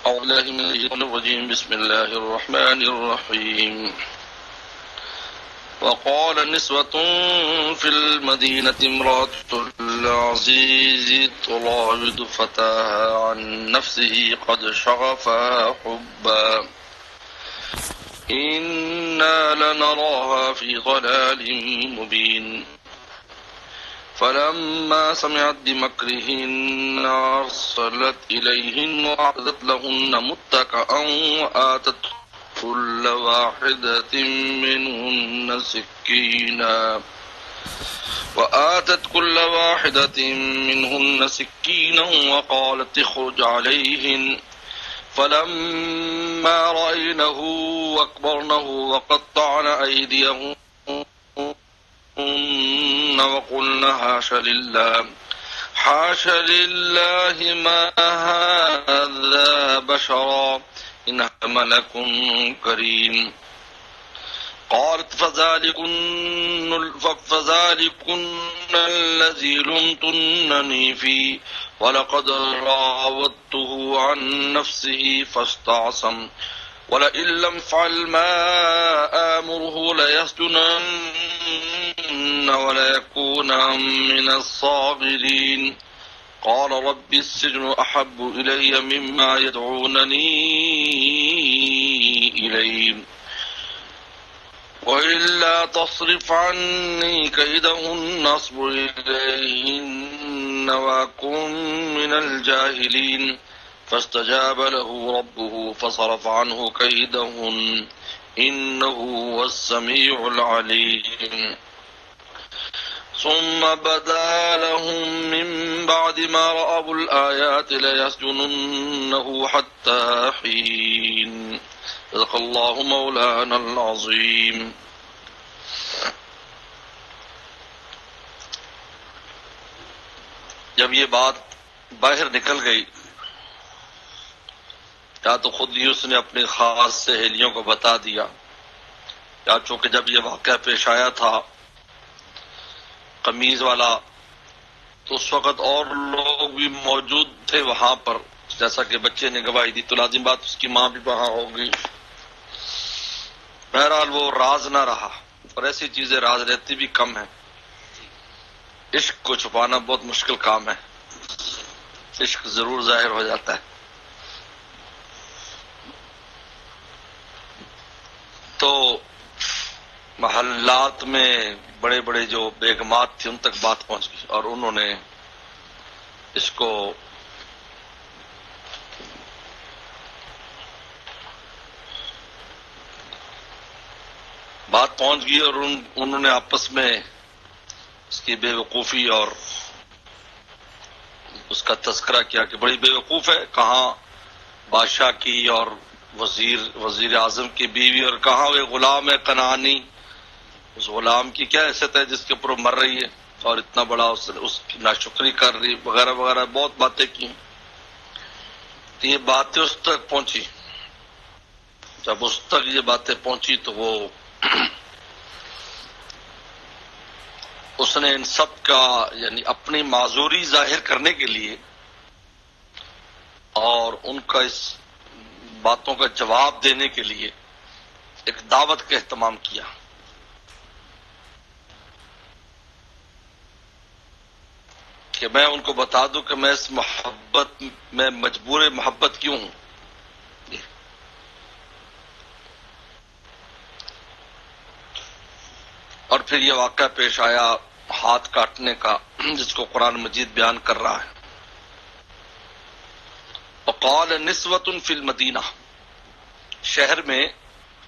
أعوذ بالله من الشيطان الرجيم. بسم الله الرحمن الرحيم. وقال نسوة في المدينة امرأة العزيز تراود فتاها عن نفسه قد شغفها حبا إنا لنراها في ضلال مبين. فلما سمعت بمكرهن أرسلت إليهن وأعتدت لهن متكئا وآتت كل واحدة منهن سكينا وقالت اخرج عليهن فلما رأينه أكبرنه وقطعن أيديهن وقلن حاش لله ما هذا بشرا إن ملك كريم. قالت فذلكن الذي لمتنني فيه ولقد راودته عن نفسه فاستعصم ولئن لم يفعل ما آمره ليسجنن وليكون من الصاغرين. قال رب السجن أحب إلي مما يدعونني إليه وإلا تصرف عني كيدهن أصب إليهن وأكن من الجاهلين. فاستجاب له ربه فصرف عنه كيدهن إنه هو السميع العليم. ثم بدا لهم من بعد ما رأوا الآيات ليسجننه حتى حين. صدق اللہ مولانا العظیم. جب یہ بات باہر نکل گئی یا تو خود ہی اس نے اپنی خاص سہیلیوں کو بتا دیا یا چونکہ جب یہ واقعہ پیش آیا تھا قمیض والا تو اس وقت اور لوگ بھی موجود تھے وہاں پر، جیسا کہ بچے نے گواہی دی تو لازم بات اس کی ماں بھی وہاں ہوگی. بہرحال وہ راز نہ رہا، اور ایسی چیزیں راز رہتی بھی کم ہیں. عشق کو چھپانا بہت مشکل کام ہے، عشق ضرور ظاہر ہو جاتا ہے. تو محلات میں بڑے بڑے جو بیگمات تھے ان تک بات پہنچ گئی اور انہوں نے اس کو بات پہنچ گئی اور انہوں نے آپس میں اس کی بے وقوفی اور اس کا تذکرہ کیا کہ بڑی بے وقوف ہے، کہاں بادشاہ کی اور وزیر اعظم کی بیوی اور کہاں وہ غلام ہے کنعانی، اس غلام کی کیا حیثیت ہے جس کے اوپر مر رہی ہے اور اتنا بڑا اس کی ناشکری کر رہی وغیرہ وغیرہ بہت باتیں کی. تو یہ باتیں اس تک پہنچی. جب اس تک یہ باتیں پہنچی تو وہ اس نے ان سب کا یعنی اپنی معذوری ظاہر کرنے کے لیے اور ان کا اس باتوں کا جواب دینے کے لیے ایک دعوت کا اہتمام کیا. کہ میں ان کو بتا دوں کہ میں اس محبت میں مجبور محبت کیوں ہوں. اور پھر یہ واقعہ پیش آیا ہاتھ کاٹنے کا جس کو قرآن مجید بیان کر رہا ہے. وقال نسوۃ فی المدینہ، شہر میں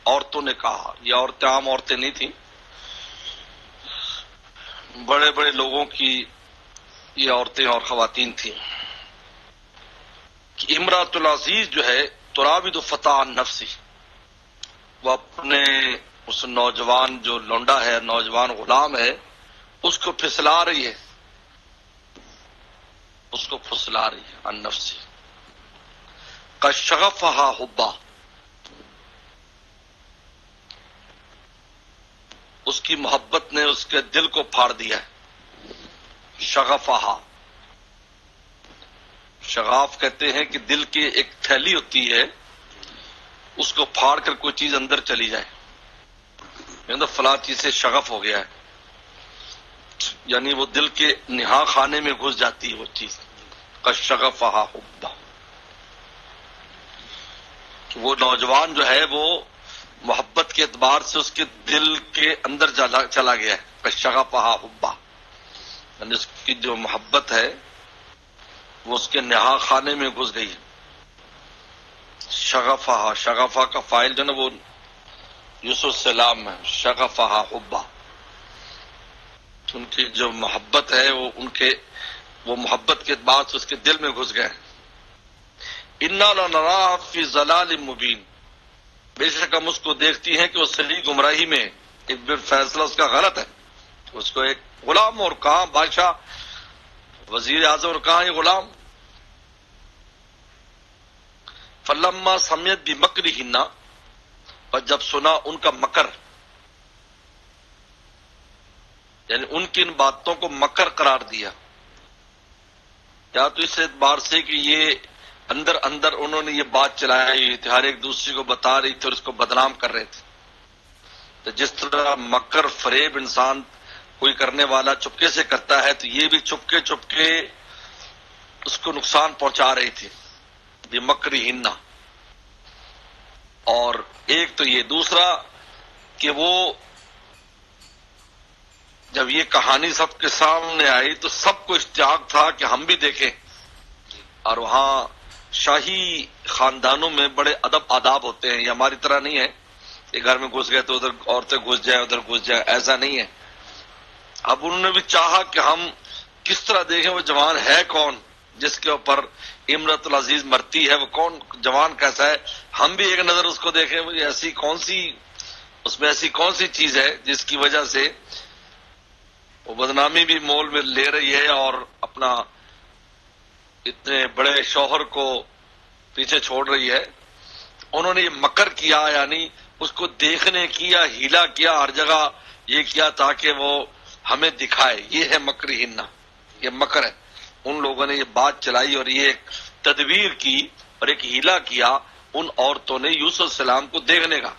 عورتوں نے کہا، یہ عورتیں عام عورتیں نہیں تھیں، بڑے بڑے لوگوں کی یہ عورتیں اور خواتین تھیں کہ امرأۃ العزیز جو ہے تراود فتى عن نفسی، وہ اپنے اس نوجوان جو لونڈا ہے، نوجوان غلام ہے، اس کو پھسلا رہی ہے، اس کو پھسلا رہی ہے عن نفسی. قد شغفها حبا، اس کی محبت نے اس کے دل کو پھاڑ دیا ہے. شغفها، شغاف کہتے ہیں کہ دل کی ایک تھیلی ہوتی ہے، اس کو پھاڑ کر کوئی چیز اندر چلی جائے، یعنی فلاں چیز سے شغف ہو گیا ہے، یعنی وہ دل کے نہا خانے میں گھس جاتی ہے وہ چیز، کشغفہا حبا. وہ نوجوان جو ہے وہ محبت کے اعتبار سے اس کے دل کے اندر چلا گیا ہے، کشغفہا حبا، یعنی اس کی جو محبت ہے وہ اس کے نہا خانے میں گھس گئی. شغفہا، شغفہ کا فاعل جو نا وہ یوسف السلام ہے، شغفہا حبا، ان کی جو محبت ہے وہ محبت کے اعتبار سے اس کے دل میں گھس گئے. انا لنراہ فی ضلال مبین، بے شک ہم اس کو دیکھتی ہیں کہ وہ صریح گمراہی میں، ایک فیصلہ اس کا غلط ہے. اس کو ایک غلام اور کہاں بادشاہ، وزیر اعظم اور کہاں یہ غلام. فلما سمعت بمکرہن، اور جب سنا ان کا مکر، یعنی ان کی ان باتوں کو مکر قرار دیا، یا تو اس اعتبار سے کہ یہ اندر اندر انہوں نے یہ بات چلائی تھی، ہر ایک دوسرے کو بتا رہی تھی اور اس کو بدنام کر رہے تھے. تو جس طرح مکر فریب انسان کوئی کرنے والا چپکے سے کرتا ہے، تو یہ بھی چپکے چپکے اس کو نقصان پہنچا رہی تھی بمکرہن. اور ایک تو یہ، دوسرا کہ وہ جب یہ کہانی سب کے سامنے آئی تو سب کو اشتیاق تھا کہ ہم بھی دیکھیں. اور وہاں شاہی خاندانوں میں بڑے ادب آداب ہوتے ہیں، یہ ہماری طرح نہیں ہے کہ گھر میں گھس گئے تو ادھر عورتیں گھس جائیں ادھر گھس جائیں، ایسا نہیں ہے. اب انہوں نے بھی چاہا کہ ہم کس طرح دیکھیں وہ جوان ہے کون جس کے اوپر امرت العزیز مرتی ہے، وہ کون جوان کیسا ہے، ہم بھی ایک نظر اس کو دیکھیں، وہ ایسی کون سی، اس میں ایسی کون سی چیز ہے جس کی وجہ سے وہ بدنامی بھی مول میں لے رہی ہے اور اپنا اتنے بڑے شوہر کو پیچھے چھوڑ رہی ہے. انہوں نے یہ مکر کیا، یعنی اس کو دیکھنے کی یا ہیلا کیا، ہر جگہ یہ کیا تاکہ وہ ہمیں دکھائے. یہ ہے مکرہن، یہ مکر ہے. ان لوگوں نے یہ بات چلائی اور یہ ایک تدبیر کی اور ایک ہیلا کیا ان عورتوں نے یوسف علیہ السلام کو دیکھنے کا،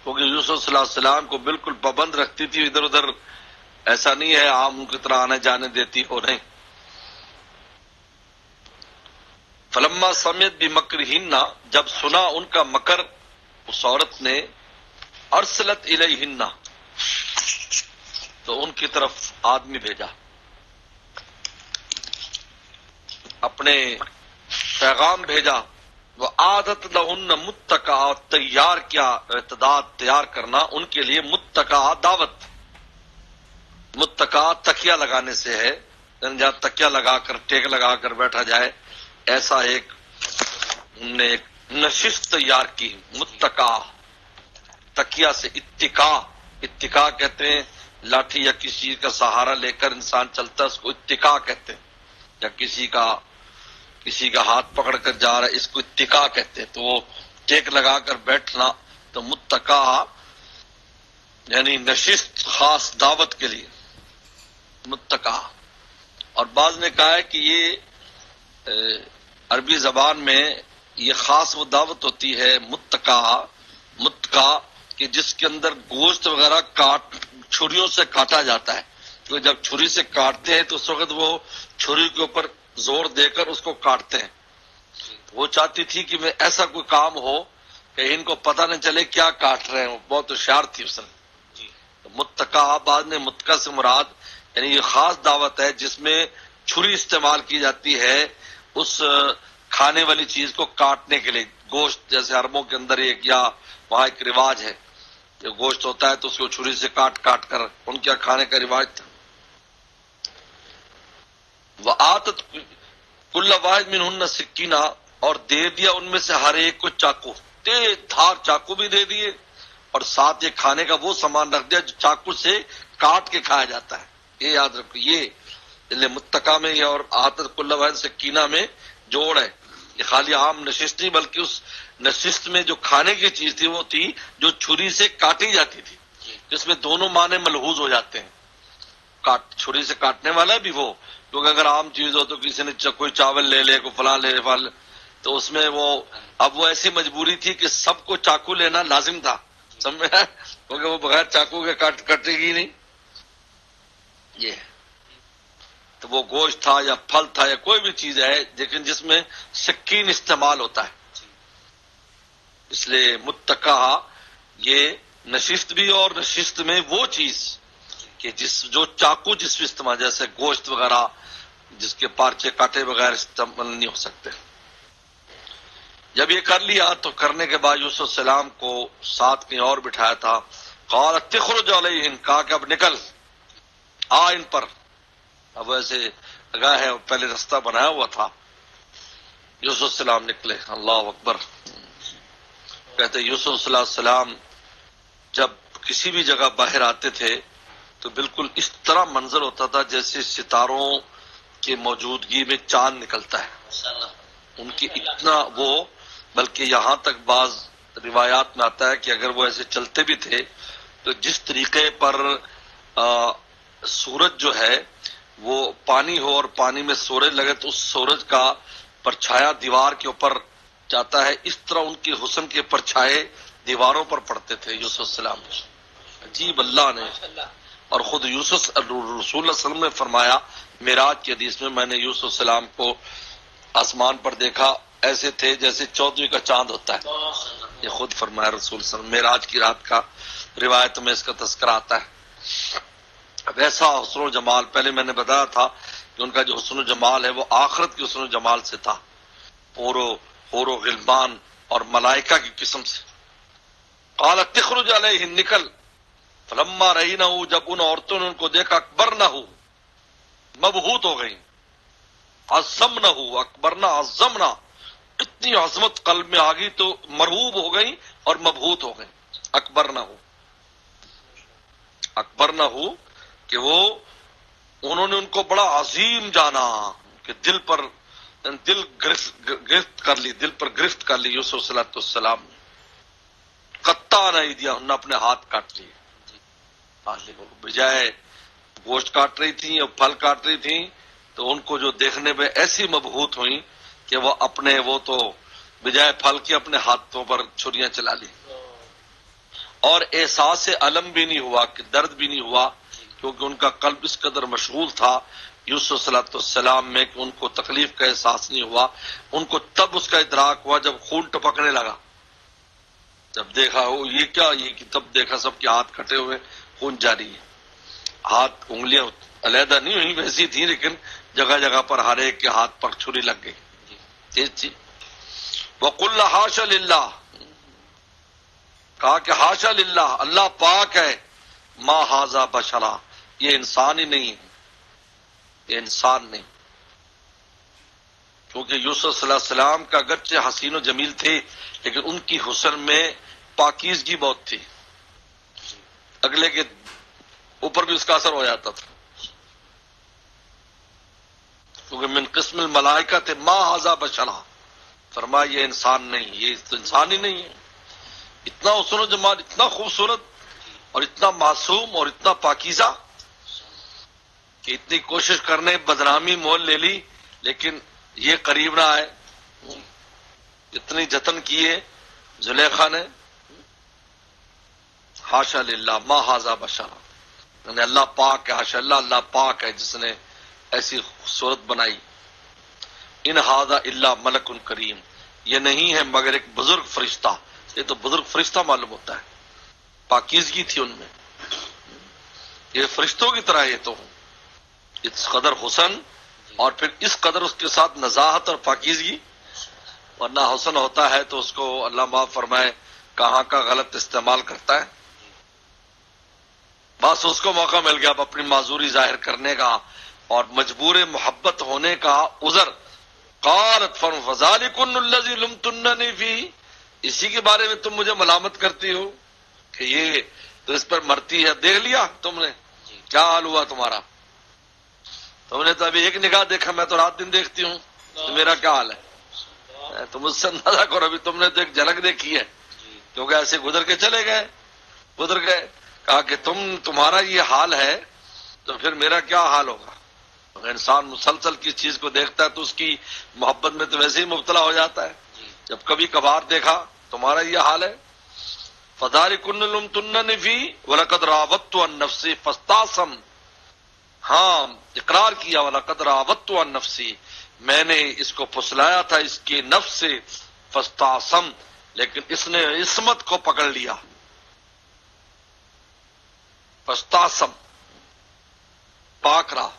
کیونکہ یوسف صلی اللہ علیہ وسلم کو بالکل پابند رکھتی تھی، ادھر ادھر ایسا نہیں ہے عام کی طرح آنے جانے دیتی ہو نہیں. فلما سمعت بمکرہن، جب سنا ان کا مکر، اس عورت نے ارسلت الیہن، تو ان کی طرف آدمی بھیجا، اپنے پیغام بھیجا. وَآدَتْ لَهُنَّ مُتَّكَأً، تیار کیا، اعتداد تیار کرنا ان کے لیے، متکا دعوت. متکا تکیہ لگانے سے ہے، جہاں تکیہ لگا کر ٹیک لگا کر بیٹھا جائے، ایسا ایک ہم نے ایک نشست تیار کی. متکا تکیہ سے، اتکا کہتے ہیں لاٹھی یا کسی چیز کا سہارا لے کر انسان چلتا ہے، اس کو اتکا کہتے ہیں. یا کسی کا ہاتھ پکڑ کر جا رہا ہے، اس کو اتکا کہتے ہیں. تو وہ ٹیک لگا کر بیٹھنا، تو متکا یعنی نشست خاص دعوت کے لیے متکا. اور بعض نے کہا ہے کہ یہ عربی زبان میں یہ خاص وہ دعوت ہوتی ہے متکا کہ جس کے اندر گوشت وغیرہ چھریوں سے کاٹا جاتا ہے. کیونکہ جب چھری سے کاٹتے ہیں تو اس وقت وہ چھری کے اوپر زور دے کر اس کو کاٹتے ہیں. وہ چاہتی تھی کہ میں ایسا کوئی کام ہو کہ ان کو پتہ نہ چلے کیا کاٹ رہے ہیں. وہ بہت ہوشیار تھی اس نے. متکا، بعد نے متکا سے مراد یعنی یہ خاص دعوت ہے جس میں چھری استعمال کی جاتی ہے اس کھانے والی چیز کو کاٹنے کے لیے. گوشت جیسے عربوں کے اندر ایک یا وہاں ایک رواج ہے، جو گوشت ہوتا ہے تو اس کو چھری سے کاٹ کر ان کے کھانے کا رواج تھا. وآتت کل واحد منہن سکینہ، اور دے دیا ان میں سے ہر ایک کو چاقو، تیز دھار چاقو بھی دے دیے، اور ساتھ یہ کھانے کا وہ سامان رکھ دیا جو چاقو سے کاٹ کے کھایا جاتا ہے. یہ یاد رکھو، یہ متکا میں یہ اور آتت کل واحد سکینہ میں جوڑ ہے. یہ خالی عام نشست نہیں بلکہ اس نشست میں جو کھانے کی چیز تھی وہ تھی جو چھری سے کاٹی جاتی تھی، جس میں دونوں معنی ملحوظ ہو جاتے ہیں. چھری سے کاٹنے والا بھی وہ، کیونکہ اگر عام چیز ہو تو کسی نے کوئی چاول لے لے، کوئی فلاں لے لے، تو اس میں وہ اب وہ ایسی مجبوری تھی کہ سب کو چاقو لینا لازم تھا، سمجھ میں، کیونکہ وہ بغیر چاقو کے کٹے گی نہیں یہ. تو وہ گوشت تھا یا پھل تھا یا کوئی بھی چیز ہے لیکن جس میں سکین استعمال ہوتا ہے، اس لیے متکا یہ نشست بھی، اور نشست میں وہ چیز کہ جو چاقو جس میں استعمال، جیسے گوشت وغیرہ جس کے پارچے کاٹے بغیر استعمال نہیں ہو سکتے. جب یہ کر لیا تو کرنے کے بعد یوسف السلام کو ساتھ کہیں اور بٹھایا تھا. قال تخرج علیہم، کہا کہ اب نکل آ ان پر. اب ایسے لگا ہے پہلے رستہ بنایا ہوا تھا. یوسف السلام نکلے. اللہ اکبر. کہتے یوسف صلی اللہ علیہ وسلم جب کسی بھی جگہ باہر آتے تھے تو بالکل اس طرح منظر ہوتا تھا جیسے ستاروں کی موجودگی میں چاند نکلتا ہے. ان کی اتنا وہ، بلکہ یہاں تک بعض روایات میں آتا ہے کہ اگر وہ ایسے چلتے بھی تھے تو جس طریقے پر سورج جو ہے وہ پانی ہو اور پانی میں سورج لگے تو اس سورج کا پرچھایا دیوار کے اوپر جاتا ہے، اس طرح ان کے حسن کے پرچھائے دیواروں پر پڑتے تھے یوسف السلام. عجیب اللہ نے. اور خود یوسف رسول اللہ صلی اللہ علیہ وسلم نے فرمایا معراج کی حدیث میں نے یوسف السلام کو آسمان پر دیکھا، ایسے تھے جیسے 14ویں کا چاند ہوتا ہے. یہ خود فرمایا رسول صلی اللہ علیہ وسلم. معراج کی رات کا روایت میں اس کا تذکرہ آتا ہے. ویسا حسن و جمال، پہلے میں نے بتایا تھا کہ ان کا جو حسن و جمال ہے وہ آخرت کے حسن و جمال سے تھا، حور و غلمان اور ملائکہ کی قسم سے. قالت تخرج علیہم، نکل. فلما رہینہ، جب ان عورتوں نے ان کو دیکھا، اکبرنہ، مبہوت ہو گئیں. عظمنہ، اکبرنہ عظمنہ، اتنی عظمت قلب میں آ گئی تو مرعوب ہو گئیں اور مبہوت ہو گئیں. اکبرنہ کہ وہ انہوں نے ان کو بڑا عظیم جانا کہ دل گرفت کر لی، دل پر گرفت کر لی یوسف صلی اللہ علیہ وسلم نے. قطع نہیں دیا، انہوں نے اپنے ہاتھ کاٹ لیے. بجائے گوشت کاٹ رہی تھیں اور پھل کاٹ رہی تھیں تو ان کو جو دیکھنے میں ایسی مبہوت ہوئی کہ وہ تو بجائے پھل کے اپنے ہاتھوں پر چھریاں چلا لی. اور احساس علم بھی نہیں ہوا، کہ درد بھی نہیں ہوا، کیونکہ ان کا قلب اس قدر مشغول تھا یوسف صلی اللہ علیہ وسلم میں کہ ان کو تکلیف کا احساس نہیں ہوا. ان کو تب اس کا ادراک ہوا جب خون ٹپکنے لگا. جب دیکھا یہ کیا، یہ تب دیکھا سب کے ہاتھ کٹے ہوئے، خون جاری ہے. ہاتھ انگلیاں علیحدہ نہیں ہوئی، ویسی تھیں لیکن جگہ جگہ پر ہر ایک کے ہاتھ پر چھری لگ گئی. تیز تھی. وَقُلْ حَاشَ لِلَّهِ، کہا کہ حاشا للہ، اللہ پاک ہے. ما ھذا بشرا، یہ انسان ہی نہیں ہے، یہ انسان نہیں. کیونکہ یوسف صلی اللہ علیہ وسلم کا اگرچہ حسین و جمیل تھے لیکن ان کی حسن میں پاکیزگی بہت تھی، اگلے کے اوپر بھی اس کا اثر ہو جاتا تھا. کیونکہ من قسم الملائکہ تھے. ما ھذا بشرا، فرمایا یہ انسان نہیں، یہ تو انسان ہی نہیں ہے. اتنا حسن و جمال، اتنا خوبصورت اور اتنا معصوم اور اتنا پاکیزہ کہ اتنی کوشش کرنے بدنامی مول لے لی لیکن یہ قریب نہ آئے. اتنی جتن کیے زلیخا نے. حاشا للہ ما ھذا بشرا، یعنی اللہ پاک ہے. حاشا اللہ، اللہ پاک ہے جس نے ایسی صورت بنائی. ان ھذا الا ملک کریم، یہ نہیں ہے مگر ایک بزرگ فرشتہ. یہ تو بزرگ فرشتہ معلوم ہوتا ہے، پاکیزگی تھی ان میں. یہ فرشتوں کی طرح، یہ تو اس قدر حسن اور پھر اس قدر اس کے ساتھ نزاہت اور پاکیزگی. ورنہ حسن ہوتا ہے تو اس کو اللہ معاف فرمائے کہاں کا غلط استعمال کرتا ہے. بس اس کو موقع مل گیا اب اپنی معذوری ظاہر کرنے کا اور مجبور محبت ہونے کا عذر. قالت فذلکن الذی لمتننی فیہ، اسی کے بارے میں تم مجھے ملامت کرتی ہو کہ یہ تو اس پر مرتی ہے. دیکھ لیا تم نے کیا حال ہوا تمہارا؟ تم نے تو ابھی ایک نگاہ دیکھا، میں تو رات دن دیکھتی ہوں، تو میرا کیا حال ہے؟ تم مجھ سے اندازہ کرو، ابھی تم نے تو ایک جھلک دیکھی ہے کیونکہ ایسے گزر کے چلے گئے. کہا کہ تمہارا یہ حال ہے تو پھر میرا کیا حال ہوگا؟ اگر انسان مسلسل کسی چیز کو دیکھتا ہے تو اس کی محبت میں تو ویسے ہی مبتلا ہو جاتا ہے. جب کبھی کبھار دیکھا تمہارا یہ حال ہے. فَذَلِكُنَّ لُمْتُنَّنِ فِي وَلَقَدْ رَاوَدتُّ عَن نَّفْسِي فَاسْتَعْصَمَ. ہاں اقرار کیا وَلَقَدْ رَاوَدتُّ عَن نَّفْسِي، میں نے اس کو پھسلایا تھا اس کے نفس سے. فَاسْتَعْصَمَ، لیکن اس نے عصمت کو پکڑ لیا. فَاسْتَعْصَمَ پاک رہا.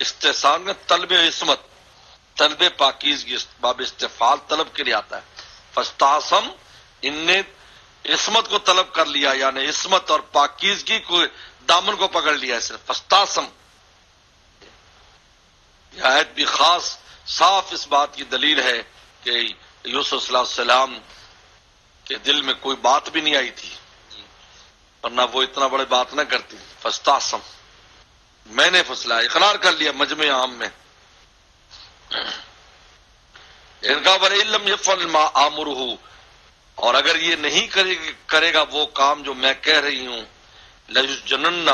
استحسان میں طلب عصمت، طلب پاکیزگی، باب استفعال طلب کے لیے آتا ہے. فاستعصم، ان نے عصمت کو طلب کر لیا، یعنی عصمت اور پاکیزگی کو دامن کو پکڑ لیا. صرف فاستعصم. یہ آیت بھی خاص صاف اس بات کی دلیل ہے کہ یوسف صلی اللہ علیہ وسلم کے دل میں کوئی بات بھی نہیں آئی تھی، ورنہ وہ اتنا بڑے بات نہ کرتی. فاستعصم، میں نے فسلا، اقرار کر لیا مجمع عام میں. ان کا وَلَئِن يَفْعَلْ مَا آمُرُهُ، اور اگر یہ نہیں کرے گا وہ کام جو میں کہہ رہی ہوں، لَيُسْجَنَنَّ،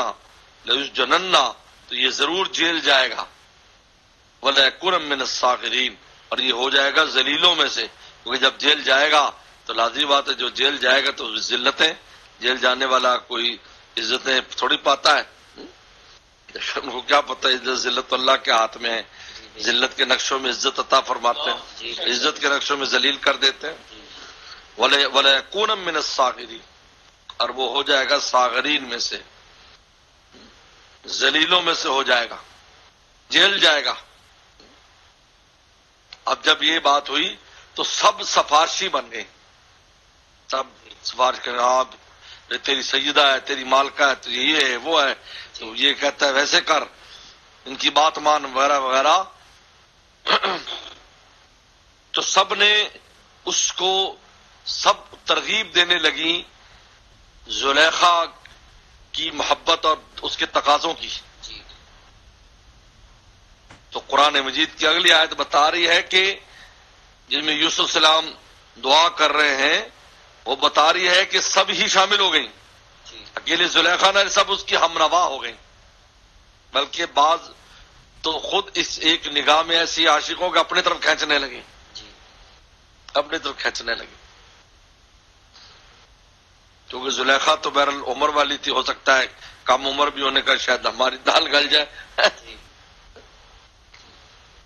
تو یہ ضرور جیل جائے گا. وَلَيَكُونَ مِنَ الصَّاغِرِينَ، اور یہ ہو جائے گا ذلیلوں میں سے، کیونکہ جب جیل جائے گا تو لازمی بات ہے جو جیل جائے گا تو ذلتیں، جیل جانے والا کوئی عزتیں تھوڑی پاتا ہے. ان کو کیا پتہ عزت ذلت اللہ کے ہاتھ میں ہے. ذلت کے نقشوں میں عزت عطا فرماتے ہیں، عزت کے نقشوں میں ذلیل کر دیتے ہیں. وَلَيَكُونَ مِنَ الصَّاغِرِينَ، اور وہ ہو جائے گا صاغرین میں سے، ذلیلوں میں سے ہو جائے گا، جیل جائے گا. اب جب یہ بات ہوئی تو سب سفارشی بن گئے، سب سفارش کر رہے، تیری سیدہ ہے، تیری مالکہ ہے، تیری یہ ہے وہ ہے، تو یہ کہتا ہے ویسے کر، ان کی بات مان، وغیرہ وغیرہ. تو سب نے اس کو سب ترغیب دینے لگی زلیخا کی محبت اور اس کے تقاضوں کی. تو قرآن مجید کی اگلی آیت بتا رہی ہے کہ جن میں یوسف السلام دعا کر رہے ہیں وہ بتا رہی ہے کہ سب ہی شامل ہو گئیں، اکیلے زلیخا نہ، سب اس کی ہمنوا ہو گئیں. بلکہ بعض تو خود اس ایک نگاہ میں ایسی عاشقوں کے اپنے طرف کھینچنے لگے، اپنے طرف کھینچنے لگے. کیونکہ زلیخا تو بہرحال عمر والی تھی، ہو سکتا ہے کم عمر بھی ہونے کا شاید ہماری دال گل جائے.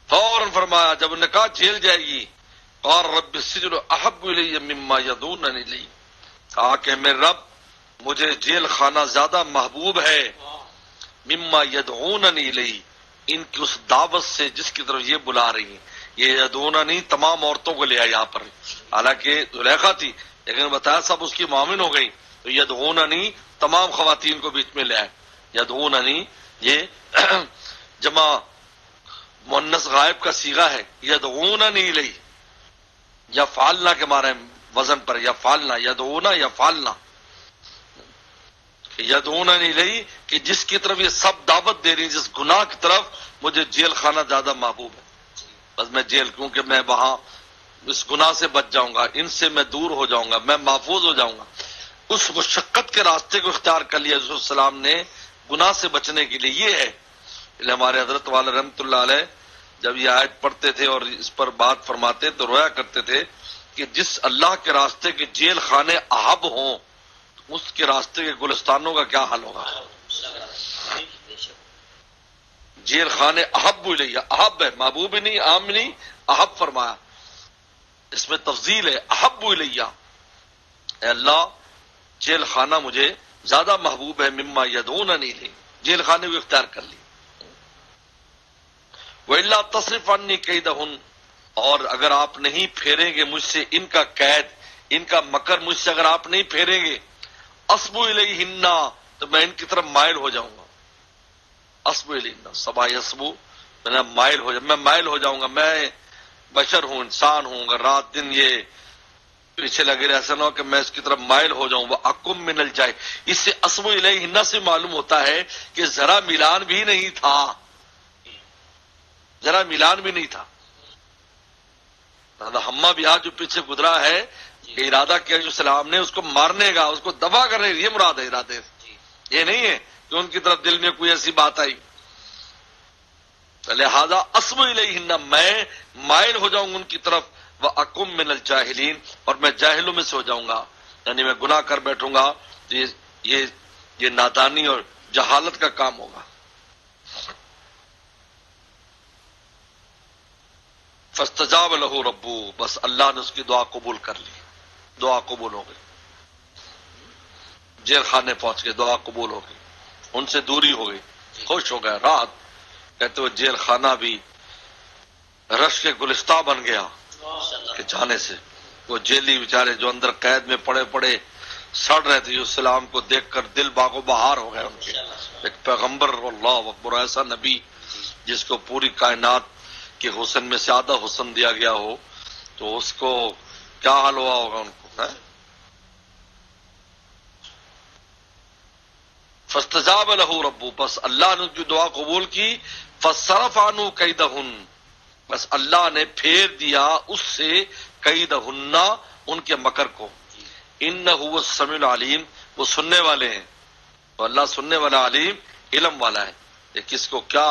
فوراً فرمایا جب انہوں نے کہا جیل جائے گی، اور رب السجن احب الی مما یدعوننی الیہ، کہا کہ میرے رب مجھے جیل خانہ زیادہ محبوب ہے مما یدعوننی الیہ، ان کی اس دعوت سے جس کی طرف یہ بلا رہی ہیں. یہ یدعوننی تمام عورتوں کو لے آیا یہاں پر، حالانکہ زلیخا تھی لیکن بتایا سب اس کی معاون ہو گئی، تو یدعوننی تمام خواتین کو بیچ میں لے آئے. یدعوننی یہ جمع مؤنث غائب کا صیغہ ہے، یدعوننی الیہ، یا فعلنا کے معنی وزن پر، یا فعلنا، یدعونا یا فعلنا، یدعوننی الیہ کہ جس کی طرف یہ سب دعوت دے رہی ہیں، جس گناہ کی طرف، مجھے جیل خانہ زیادہ محبوب ہے. بس میں جیل، کیونکہ میں وہاں اس گناہ سے بچ جاؤں گا، ان سے میں دور ہو جاؤں گا، میں محفوظ ہو جاؤں گا. اس مشقت کے راستے کو اختیار کر لیا یوسف السلام نے گناہ سے بچنے کے لیے. یہ ہے ہمارے حضرت والے رحمۃ اللہ علیہ جب یہ آیت پڑھتے تھے اور اس پر بات فرماتے تو رویا کرتے تھے کہ جس اللہ کے راستے کے جیل خانے احب ہوں اس کے راستے کے گلستانوں کا کیا حال ہوگا. جیل خانے احب الیہ، احب ہے، محبوب ہی نہیں، عام نہیں، احب فرمایا، اس میں تفضیل ہے. احب الیہ، اے اللہ جیل خانہ مجھے زیادہ محبوب ہے مما یدعوننی الیہ، جیل خانے کو اختیار کر لی. وَإِلَّا تَصْرِفْ عَنِّي كَيْدَهُنَّ، اور اگر آپ نہیں پھیریں گے مجھ سے ان کا قید، ان کا مکر مجھ سے اگر آپ نہیں پھیریں گے، اصبو الیہن، تو میں ان کی طرف مائل ہو جاؤں گا. اصبو الیہن، صبا یصبو، میں مائل ہو جاؤں، میں مائل ہو جاؤں گا. میں بشر ہوں، انسان ہوں، اگر رات دن یہ پیچھے لگے رہے، ایسا نہ ہو کہ میں اس کی طرف مائل ہو جاؤں. وَأَكُن مِّنَ الْجَاهِلِينَ، اس سے اصبو الیہن سے معلوم ہوتا ہے کہ ذرا ملان بھی نہیں تھا، ذرا ملان بھی نہیں تھا. ہما بھی آج جو پیچھے گزرا ہے کہ ارادہ کیا جو السلام نے اس کو مارنے کا، اس کو دبا کرنے، یہ مراد ہے ارادے. یہ نہیں ہے کہ ان کی طرف دل میں کوئی ایسی بات آئی. لہذا اسم الیہن، میں مائل ہو جاؤں گا ان کی طرف، وَأَكُن مِّنَ الْجَاهِلِينَ، اور میں جاہلوں میں سے ہو جاؤں گا، یعنی میں گناہ کر بیٹھوں گا. یہ نادانی اور جہالت کا کام ہوگا. فاستجاب لہ ربہ، بس اللہ نے اس کی دعا قبول کر لی، دعا قبول ہو گئی. جیل خانے پہنچ گئے، دعا قبول ہو گئی، ان سے دوری ہو گئی، خوش ہو گئے. رات کہتے ہوئے جیل خانہ بھی رش کے گلستہ بن گیا کہ جانے سے. وہ جیلی بیچارے جو اندر قید میں پڑے پڑے سڑ رہے تھے، اسلام کو دیکھ کر دل باغ و بہار ہو گئے ان کے. ایک پیغمبر، اللہ اکبر، ایسا نبی جس کو پوری کائنات کے حسن میں سے آدھا حسن دیا گیا ہو، تو اس کو کیا حال ہوا ہوگا ان کو. فاستجاب لہ ربہ، بس اللہ نے ان کی دعا قبول کی. فصرف عنہ کیدہن، بس اللہ نے پھیر دیا اس سے کیدہن، ان کے مکر کو. انہ هو السمیع العلیم، وہ سننے والے ہیں. تو اللہ سننے والا، علیم، علم والا ہے. یہ کس کو کیا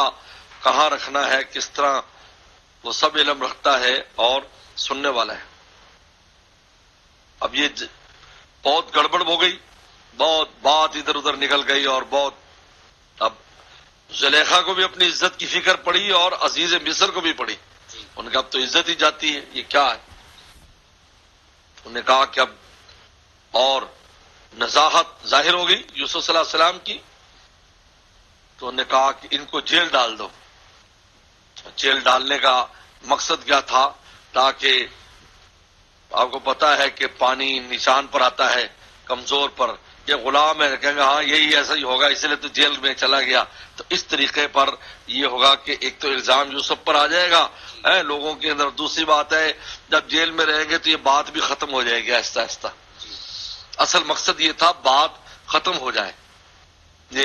کہاں رکھنا ہے، کس طرح، وہ سب علم رکھتا ہے اور سننے والا ہے. اب یہ بہت گڑبڑ ہو گئی، بہت بات ادھر ادھر نکل گئی، اور بہت اب زلیخا کو بھی اپنی عزت کی فکر پڑی اور عزیز مصر کو بھی پڑی. ان کا اب تو عزت ہی جاتی ہے، یہ کیا ہے. انہوں نے کہا کہ اب اور نزاہت ظاہر ہو گئی یوسف صلی اللہ علیہ وسلم کی. تو انہوں نے کہا کہ ان کو جیل ڈال دو. جیل ڈالنے کا مقصد کیا تھا؟ تاکہ آپ کو پتا ہے کہ پانی نشان پر آتا ہے کمزور پر. یہ غلام ہے، کہیں گے ہاں یہی ایسا ہی ہوگا، اس لیے تو جیل میں چلا گیا. تو اس طریقے پر یہ ہوگا کہ ایک تو الزام یوسف پر آ جائے گا لوگوں کے اندر. دوسری بات ہے جب جیل میں رہیں گے تو یہ بات بھی ختم ہو جائے گی آہستہ آہستہ. اصل مقصد یہ تھا بات ختم ہو جائے. یہ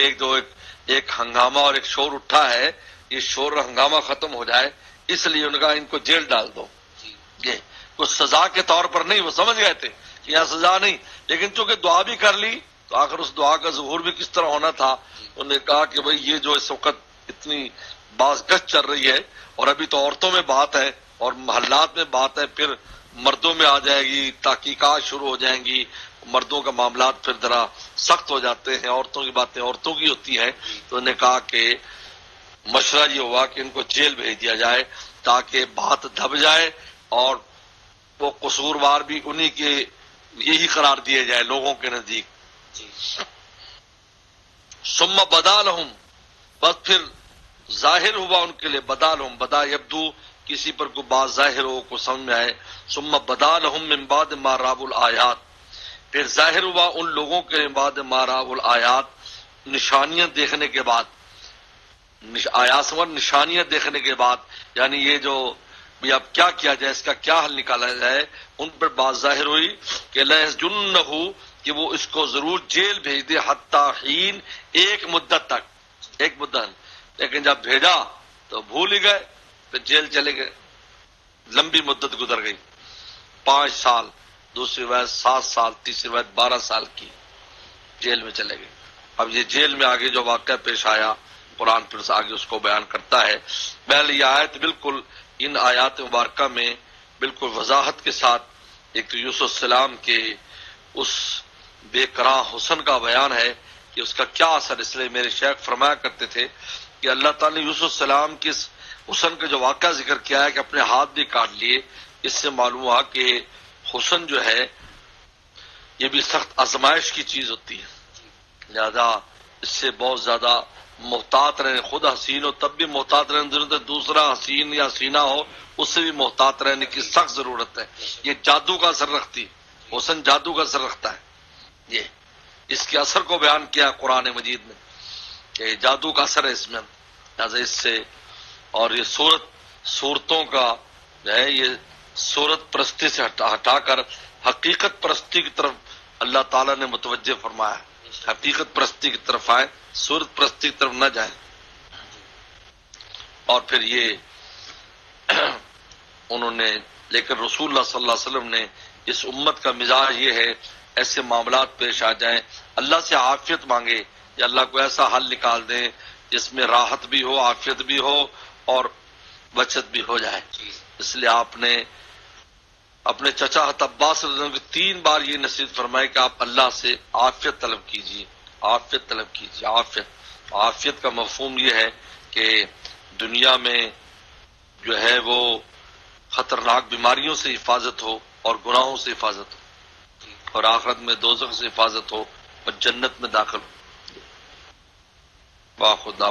ایک ہنگامہ اور ایک شور اٹھا ہے، یہ شور اور ہنگامہ ختم ہو جائے، اس لیے ان کا ان کو جیل ڈال دو. یہ کچھ سزا کے طور پر نہیں، وہ سمجھ گئے تھے کہ یہاں سزا نہیں، لیکن چونکہ دعا بھی کر لی تو آخر اس دعا کا ظہور بھی کس طرح ہونا تھا. انہوں نے کہا کہ بھئی یہ جو اس وقت اتنی باز گشت چل رہی ہے، اور ابھی تو عورتوں میں بات ہے اور محلات میں بات ہے، پھر مردوں میں آ جائے گی، تحقیقات شروع ہو جائیں گی، مردوں کا معاملات پھر ذرا سخت ہو جاتے ہیں، عورتوں کی باتیں عورتوں کی ہوتی ہیں. تو انہوں نے کہا کہ مشورہ یہ ہوا کہ ان کو جیل بھیج دیا جائے تاکہ بات دب جائے اور وہ قصوروار بھی انہی کے یہی قرار دیے جائے لوگوں کے نزدیک. ثم بدا لہم، بس پھر ظاہر ہوا ان کے لیے. بدا لہم، بدا یبدو، کسی پر کوئی بات ظاہر ہو، کو سمجھ میں آئے. ثم بدا لہم من بعد ما رأوا الآیات، پھر ظاہر ہوا ان لوگوں کے بعد ما رأوا الآیات، نشانیاں دیکھنے کے بعد. آیات سمجھ، نشانیاں دیکھنے کے بعد، یعنی یہ جو بھی اب کیا کیا جائے، اس کا کیا حل نکالا جائے. ان پر بات ظاہر ہوئی کہ لَيَسْجُنَّهُ، کہ وہ اس کو ضرور جیل بھیج دے، حتی حین، ایک مدت تک، ایک مدت. لیکن جب بھیجا تو بھول ہی گئے، پھر جیل چلے گئے. لمبی مدت گزر گئی، 5 سال، دوسری روایت 7 سال، تیسری روایت 12 سال کی جیل میں چلے گئے. اب یہ جیل میں آگے جو واقعہ پیش آیا قرآن پھر سے آگے اس کو بیان کرتا ہے. پہلے یہ آیت بالکل ان آیات مبارکہ میں بالکل وضاحت کے ساتھ ایک تو یوسف السلام کے اس بے کراں حسن کا بیان ہے کہ اس کا کیا اثر. اس لیے میرے شیخ فرمایا کرتے تھے کہ اللہ تعالیٰ نے یوسف السلام کے اس حسن کا جو واقعہ ذکر کیا ہے کہ اپنے ہاتھ بھی کاٹ لیے، اس سے معلوم ہوا کہ حسن جو ہے یہ بھی سخت آزمائش کی چیز ہوتی ہے. لہذا اس سے بہت زیادہ محتاط رہنے. خود حسین ہو تب بھی محتاط رہنے ضرورت ہے، دوسرا حسین یا حسینہ ہو اس سے بھی محتاط رہنے کی سخت ضرورت ہے. یہ جادو کا اثر رکھتی، حسن جادو کا اثر رکھتا ہے. یہ اس کے اثر کو بیان کیا قرآن مجید میں کہ جادو کا اثر ہے اس میں. لہذا اس سے اور یہ صورتوں کا جو ہے، یہ صورت پرستی سے ہٹا کر حقیقت پرستی کی طرف اللہ تعالیٰ نے متوجہ فرمایا. حقیقت پرستی کی طرف آئے، صورت پرستی کی طرف نہ جائیں. اور پھر یہ انہوں نے، لیکن رسول اللہ صلی اللہ علیہ وسلم نے، اس امت کا مزاج یہ ہے ایسے معاملات پیش آ جائیں اللہ سے عافیت مانگے، یا اللہ کو ایسا حل نکال دیں جس میں راحت بھی ہو، عافیت بھی ہو اور بچت بھی ہو جائے۔ اس لیے آپ نے اپنے چچا عباس رضی اللہ عنہ کو 3 بار یہ نصیحت فرمائی کہ آپ اللہ سے عافیت طلب کیجیے، عافیت طلب کیجیے، عافیت۔ عافیت کا مفہوم یہ ہے کہ دنیا میں جو ہے وہ خطرناک بیماریوں سے حفاظت ہو اور گناہوں سے حفاظت ہو، اور آخرت میں دوزخ سے حفاظت ہو اور جنت میں داخل ہو۔ واہ خدا